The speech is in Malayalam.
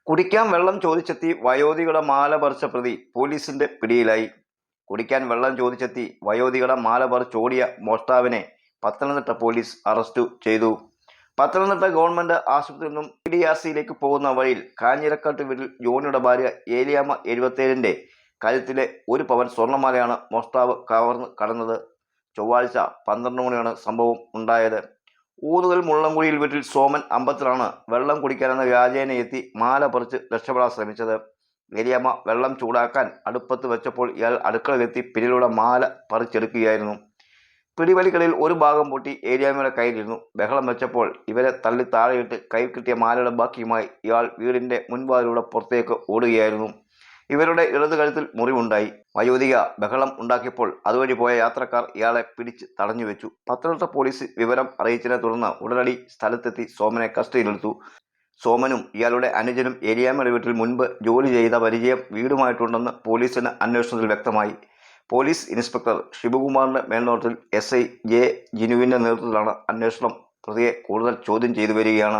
കുടിക്കാൻ വെള്ളം ചോദിച്ചെത്തി വയോധികയുടെ മാല പറിച്ച പ്രതി പോലീസിന്റെ പിടിയിലായി. കുടിക്കാൻ വെള്ളം ചോദിച്ചെത്തി വയോധികയുടെ മാല പറിച്ചോടിയ മോഷ്ടാവിനെ പത്തനംതിട്ട പോലീസ് അറസ്റ്റ് ചെയ്തു. പത്തനംതിട്ട ഗവൺമെന്റ് ആശുപത്രിയിൽ നിന്നും PDRCയിലേക്ക് പോകുന്ന വഴിയിൽ കാഞ്ഞിരക്കാട്ട് വീട്ടിൽ ജോണിയുടെ ഭാര്യ ഏലിയാമ്മ 77ന്റെ കഴുത്തിലെ 1 പവൻ സ്വർണ്ണമാലയാണ് മോഷ്ടാവ് കവർന്ന് കടന്നത്. ചൊവ്വാഴ്ച 12 മണിയാണ് സംഭവം ഉണ്ടായത്. ഊന്നുകൽ മുള്ളംകുഴിയിൽ വീട്ടിൽ സോമൻ 50 വെള്ളം കുടിക്കാനെന്ന വ്യാജേന എത്തി മാല പറിച്ച് രക്ഷപ്പെടാൻ ശ്രമിച്ചത്. ഏലിയാമ്മ വെള്ളം ചൂടാക്കാൻ അടുപ്പത്ത് വെച്ചപ്പോൾ ഇയാൾ അടുക്കളയിലെത്തി പിന്നിലൂടെ മാല പറിച്ചെടുക്കുകയായിരുന്നു. പിടിവലികളിൽ ഒരു ഭാഗം പൊട്ടി ഏലിയാമ്മയുടെ കയ്യിലിരുന്നു. ബഹളം വെച്ചപ്പോൾ ഇവരെ തള്ളി താഴെയിട്ട് കയ്യിൽ കിട്ടിയ മാലയുടെ ബാക്കിയുമായി ഇയാൾ വീടിന്റെ മുൻവാതിലൂടെ പുറത്തേക്ക് ഓടുകയായിരുന്നു. ഇവരുടെ ഇടതു കഴുത്തിൽ മുറിവുണ്ടായി. വയോധിക ബഹളം ഉണ്ടാക്കിയപ്പോൾ അതുവഴി പോയ യാത്രക്കാർ ഇയാളെ പിടിച്ച് തടഞ്ഞു വെച്ചു. പത്തനംതിട്ട പോലീസ് വിവരം അറിയിച്ചതിനെ തുടർന്ന് ഉടനടി സ്ഥലത്തെത്തി സോമനെ കസ്റ്റഡിയിലെടുത്തു. സോമനും ഇയാളുടെ അനുജനും ഏലിയാമ്മയുടെ വീട്ടിൽ മുൻപ് ജോലി ചെയ്ത പരിചയം വീടുമായിട്ടുണ്ടെന്ന് പോലീസിന് അന്വേഷണത്തിൽ വ്യക്തമായി. പോലീസ് ഇൻസ്പെക്ടർ ഷിബുകുമാറിന്റെ മേൽനോട്ടത്തിൽ SI J ജിനുവിന്റെ നേതൃത്വത്തിലാണ് അന്വേഷണം. പ്രതിയെ കൂടുതൽ ചോദ്യം ചെയ്തു വരികയാണ്.